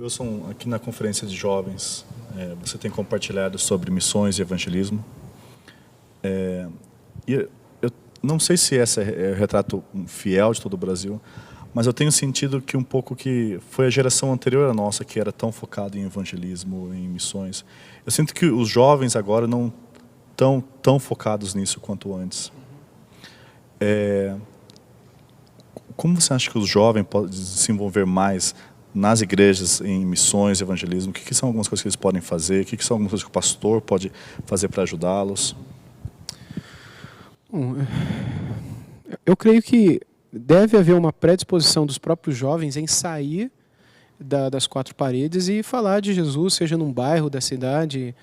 Wilson, aqui na conferência de jovens, você tem compartilhado sobre missões e evangelismo. E eu não sei se esse é o retrato fiel de todo o Brasil, mas eu tenho sentido que um pouco que foi a geração anterior à nossa que era tão focada em evangelismo, em missões. Eu sinto que os jovens agora não estão tão focados nisso quanto antes. Como você acha que os jovens podem se envolver mais nas igrejas em missões, evangelismo? O que são algumas coisas que eles podem fazer? O que são algumas coisas que o pastor pode fazer para ajudá-los? Bom, eu creio que deve haver uma predisposição dos próprios jovens em sair das quatro paredes e falar de Jesus, seja num bairro da cidade,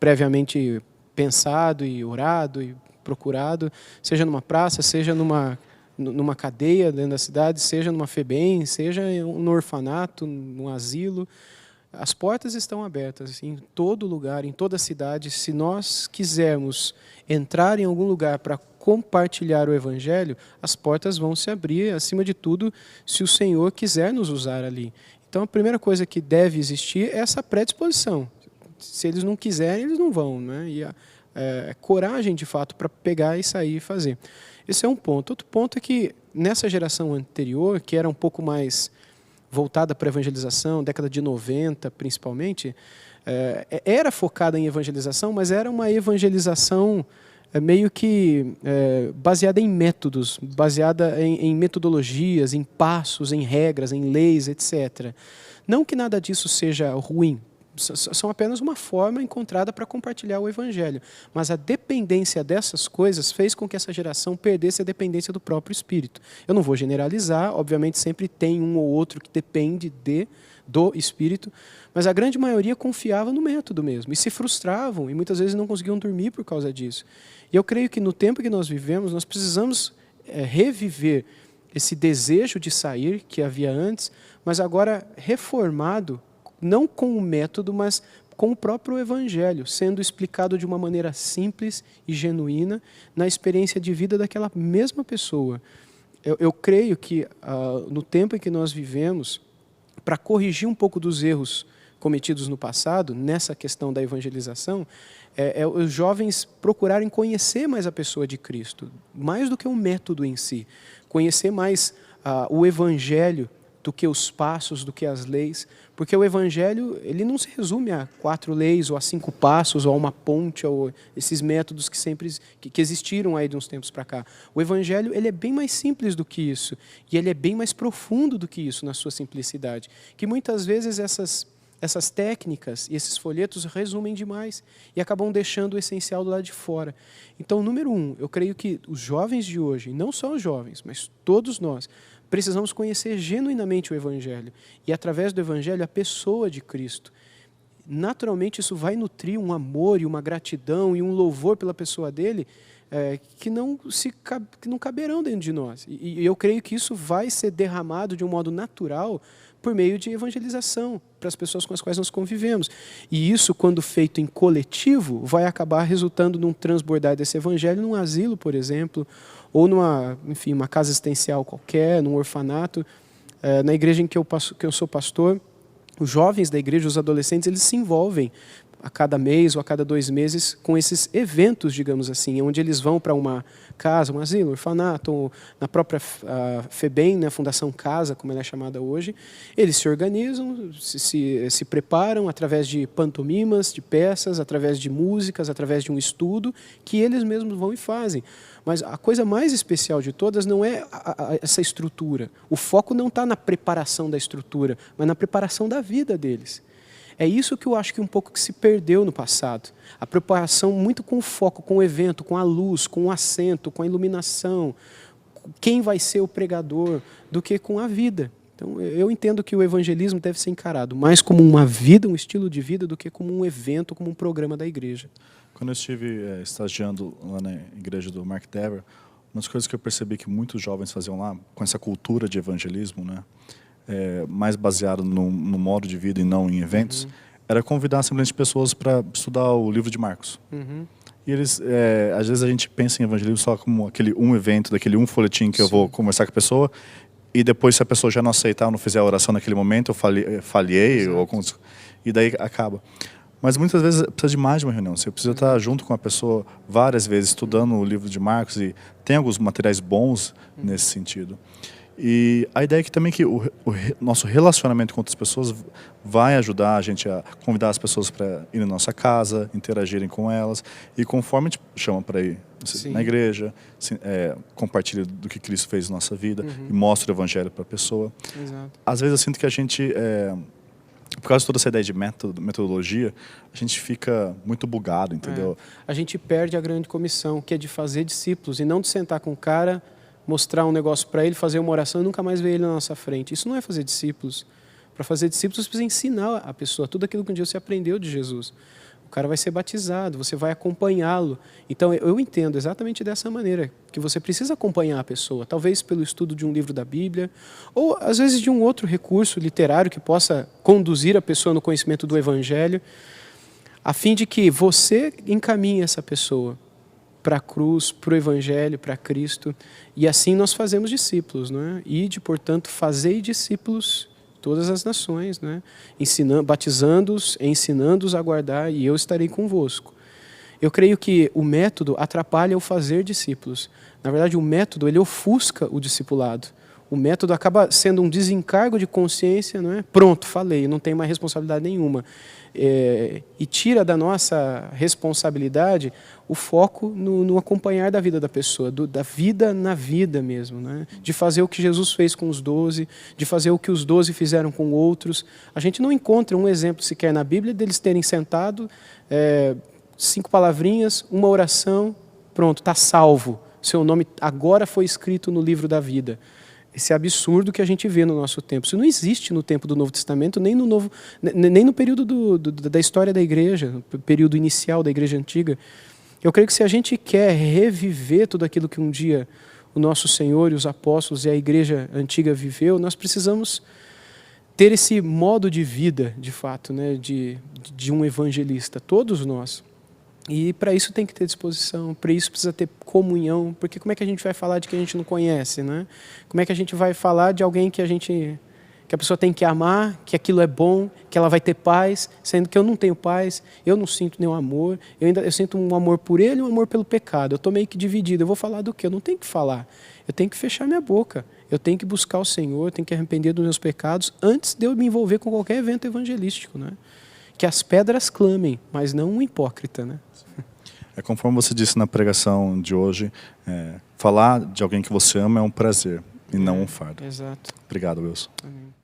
previamente pensado e orado e procurado, seja numa praça, seja numa cadeia dentro da cidade, seja numa FEBEM, seja no orfanato, num asilo. As portas estão abertas em todo lugar, em toda a cidade. Se nós quisermos entrar em algum lugar para compartilhar o Evangelho, as portas vão se abrir, acima de tudo, se o Senhor quiser nos usar ali. Então, a primeira coisa que deve existir é essa predisposição. Se eles não quiserem, eles não vão, né? E coragem, de fato, para pegar e sair e fazer. Esse é um ponto. Outro ponto é que, nessa geração anterior, que era um pouco mais voltada para a evangelização, década de 90, principalmente, era focada em evangelização, mas era uma evangelização meio que baseada em métodos, baseada em metodologias, em passos, em regras, em leis, etc. Não que nada disso seja ruim, são apenas uma forma encontrada para compartilhar o Evangelho. Mas a dependência dessas coisas fez com que essa geração perdesse a dependência do próprio Espírito. Eu não vou generalizar, obviamente sempre tem um ou outro que depende do Espírito, mas a grande maioria confiava no método mesmo, e se frustravam, e muitas vezes não conseguiam dormir por causa disso. E eu creio que no tempo que nós vivemos, nós precisamos reviver esse desejo de sair que havia antes, mas agora reformado, não com o método, mas com o próprio Evangelho, sendo explicado de uma maneira simples e genuína na experiência de vida daquela mesma pessoa. Eu creio que no tempo em que nós vivemos, para corrigir um pouco dos erros cometidos no passado, nessa questão da evangelização, os jovens procurarem conhecer mais a pessoa de Cristo, mais do que o método em si, conhecer mais o Evangelho do que os passos, do que as leis, porque o Evangelho ele não se resume a 4 leis, ou a 5 passos, ou a uma ponte, ou esses métodos que sempre que existiram aí de uns tempos para cá. O Evangelho ele é bem mais simples do que isso, e ele é bem mais profundo do que isso na sua simplicidade, que muitas vezes essas técnicas e esses folhetos resumem demais e acabam deixando o essencial do lado de fora. Então, número 1, eu creio que os jovens de hoje, não só os jovens, mas todos nós, precisamos conhecer genuinamente o Evangelho e, através do Evangelho, a pessoa de Cristo. Naturalmente, isso vai nutrir um amor e uma gratidão e um louvor pela pessoa dele que não caberão dentro de nós. E eu creio que isso vai ser derramado de um modo natural por meio de evangelização para as pessoas com as quais nós convivemos. E isso, quando feito em coletivo, vai acabar resultando num transbordar desse Evangelho num asilo, por exemplo, ou uma casa existencial qualquer, num orfanato. Na igreja em que eu sou pastor, os jovens da igreja, os adolescentes, eles se envolvem a cada mês ou a cada 2 meses com esses eventos, digamos assim, onde eles vão para uma casa, um asilo, um orfanato, ou na própria FEBEM, né, Fundação Casa, como ela é chamada hoje. Eles se organizam, se preparam através de pantomimas, de peças, através de músicas, através de um estudo, que eles mesmos vão e fazem. Mas a coisa mais especial de todas não é essa estrutura. O foco não está na preparação da estrutura, mas na preparação da vida deles. É isso que eu acho que um pouco que se perdeu no passado. A preparação muito com o foco, com o evento, com a luz, com o assento, com a iluminação, quem vai ser o pregador, do que com a vida. Então, eu entendo que o evangelismo deve ser encarado mais como uma vida, um estilo de vida, do que como um evento, como um programa da igreja. Quando eu estive estagiando lá na igreja do Mark Dever, uma das coisas que eu percebi que muitos jovens faziam lá, com essa cultura de evangelismo, né, mais baseado no modo de vida e não em eventos, era convidar simplesmente pessoas para estudar o livro de Marcos. E eles, às vezes a gente pensa em evangelismo só como aquele um evento, daquele um folhetim que eu vou conversar com a pessoa, e depois se a pessoa já não aceitar ou não fizer a oração naquele momento, eu falhei, e daí acaba. Mas muitas vezes precisa de mais de uma reunião. Você precisa estar junto com a pessoa várias vezes, estudando o livro de Marcos, e tem alguns materiais bons nesse sentido. E a ideia é que também que o nosso relacionamento com outras pessoas vai ajudar a gente a convidar as pessoas para ir na nossa casa, interagirem com elas, e conforme a gente chama para ir na igreja, compartilha do que Cristo fez na nossa vida e mostra o evangelho para a pessoa. Exato. Às vezes eu sinto que a gente, por causa de toda essa ideia de metodologia, a gente fica muito bugado, entendeu? A gente perde a grande comissão, que é de fazer discípulos, e não de sentar com o cara, mostrar um negócio para ele, fazer uma oração e nunca mais ver ele na nossa frente. Isso não é fazer discípulos. Para fazer discípulos, você precisa ensinar a pessoa tudo aquilo que um dia você aprendeu de Jesus. O cara vai ser batizado, você vai acompanhá-lo. Então, eu entendo exatamente dessa maneira, que você precisa acompanhar a pessoa, talvez pelo estudo de um livro da Bíblia, ou às vezes de um outro recurso literário que possa conduzir a pessoa no conhecimento do Evangelho, a fim de que você encaminhe essa pessoa para a cruz, para o Evangelho, para Cristo, e assim nós fazemos discípulos, não é? Ide, portanto, fazei discípulos todas as nações, né? Batizando-os, ensinando-os a guardar, e eu estarei convosco. Eu creio que o método atrapalha o fazer discípulos. Na verdade, o método, ele ofusca o discipulado. O método acaba sendo um desencargo de consciência, não é? Pronto, falei, não tenho mais responsabilidade nenhuma. E tira da nossa responsabilidade o foco no acompanhar da vida da pessoa, da vida na vida mesmo, né? De fazer o que Jesus fez com os 12, de fazer o que os 12 fizeram com outros. A gente não encontra um exemplo sequer na Bíblia deles terem sentado, 5 palavrinhas, uma oração, pronto, está salvo. Seu nome agora foi escrito no livro da vida. Esse absurdo que a gente vê no nosso tempo. Isso não existe no tempo do Novo Testamento, nem no período da história da igreja, no período inicial da igreja antiga. Eu creio que se a gente quer reviver tudo aquilo que um dia o nosso Senhor e os apóstolos e a igreja antiga viveu, nós precisamos ter esse modo de vida, de fato, né, de um evangelista, todos nós. E para isso tem que ter disposição, para isso precisa ter comunhão, porque como é que a gente vai falar de quem a gente não conhece, né? Como é que a gente vai falar de alguém que a pessoa tem que amar, que aquilo é bom, que ela vai ter paz, sendo que eu não tenho paz, eu não sinto nenhum amor, eu sinto um amor por ele e um amor pelo pecado, eu estou meio que dividido, eu vou falar do quê? Eu não tenho que falar, eu tenho que fechar minha boca, eu tenho que buscar o Senhor, eu tenho que arrepender dos meus pecados antes de eu me envolver com qualquer evento evangelístico, né? Que as pedras clamem, mas não um hipócrita, né? Conforme você disse na pregação de hoje, falar de alguém que você ama é um prazer e não um fardo. Exato. Obrigado, Wilson. Amém.